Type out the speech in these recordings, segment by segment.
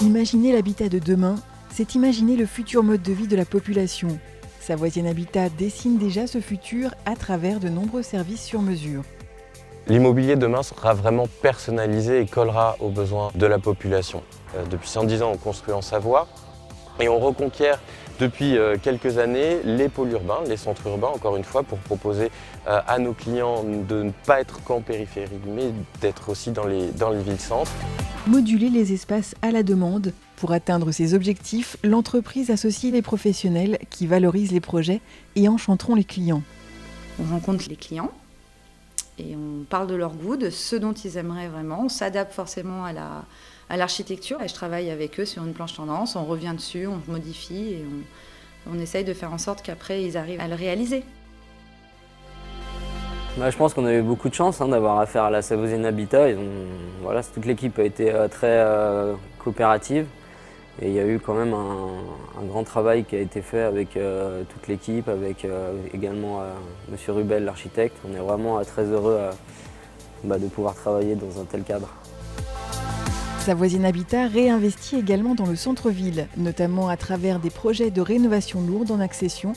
Imaginer l'habitat de demain, c'est imaginer le futur mode de vie de la population. Savoisienne Habitat dessine déjà ce futur à travers de nombreux services sur mesure. L'immobilier demain sera vraiment personnalisé et collera aux besoins de la population. Depuis 110 ans, on construit en Savoie et on reconquiert depuis quelques années les pôles urbains, les centres urbains, encore une fois, pour proposer à nos clients de ne pas être qu'en périphérie, mais d'être aussi dans les villes-centres. Moduler les espaces à la demande. Pour atteindre ces objectifs, l'entreprise associe les professionnels qui valorisent les projets et enchanteront les clients. On rencontre les clients et on parle de leur goût, de ce dont ils aimeraient vraiment. On s'adapte forcément à l'architecture. Et je travaille avec eux sur une planche tendance, on revient dessus, on modifie et on essaye de faire en sorte qu'après ils arrivent à le réaliser. Je pense qu'on a eu beaucoup de chance d'avoir affaire à la Savoisienne Habitat. Toute l'équipe a été très coopérative et il y a eu quand même un grand travail qui a été fait avec toute l'équipe, avec également M. Rubel, l'architecte. On est vraiment très heureux de pouvoir travailler dans un tel cadre. Savoisienne Habitat réinvestit également dans le centre-ville, notamment à travers des projets de rénovation lourde en accession,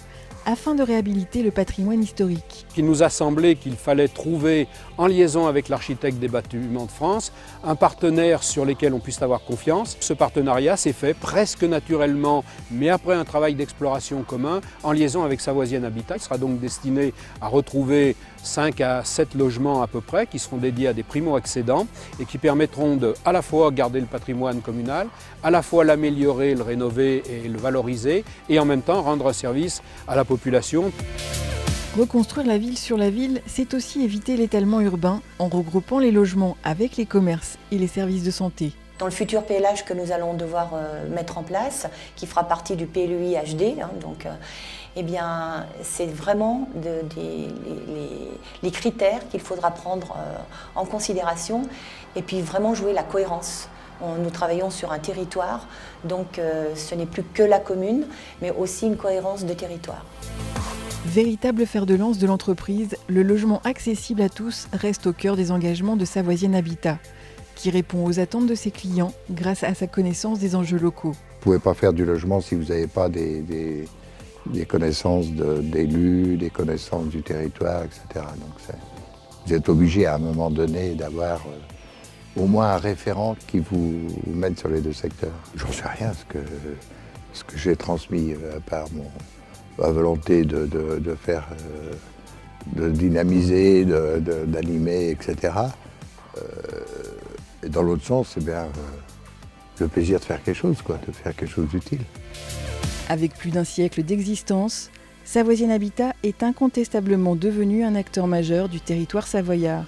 afin de réhabiliter le patrimoine historique. Il nous a semblé qu'il fallait trouver, en liaison avec l'architecte des Bâtiments de France, un partenaire sur lequel on puisse avoir confiance. Ce partenariat s'est fait presque naturellement, mais après un travail d'exploration commun, en liaison avec Savoisienne Habitat. Il sera donc destiné à retrouver 5 à 7 logements à peu près, qui seront dédiés à des primo-accédants et qui permettront de à la fois garder le patrimoine communal, à la fois l'améliorer, le rénover et le valoriser, et en même temps rendre service à la population. Reconstruire la ville sur la ville, c'est aussi éviter l'étalement urbain en regroupant les logements avec les commerces et les services de santé. Dans le futur PLH que nous allons devoir mettre en place, qui fera partie du PLUI HD, c'est vraiment les critères qu'il faudra prendre en considération et puis vraiment jouer la cohérence. Nous travaillons sur un territoire, donc ce n'est plus que la commune, mais aussi une cohérence de territoire. Véritable fer de lance de l'entreprise, le logement accessible à tous reste au cœur des engagements de Savoisienne Habitat, qui répond aux attentes de ses clients grâce à sa connaissance des enjeux locaux. Vous ne pouvez pas faire du logement si vous n'avez pas des connaissances d'élus, des connaissances du territoire, etc. Donc vous êtes obligé à un moment donné d'avoir au moins un référent qui vous mène sur les deux secteurs. J'en sais rien, ce que j'ai transmis à part ma volonté de faire, de dynamiser, d'animer, etc. Et dans l'autre sens, c'est bien le plaisir de faire quelque chose, de faire quelque chose d'utile. Avec plus d'un siècle d'existence, Savoisienne Habitat est incontestablement devenu un acteur majeur du territoire savoyard.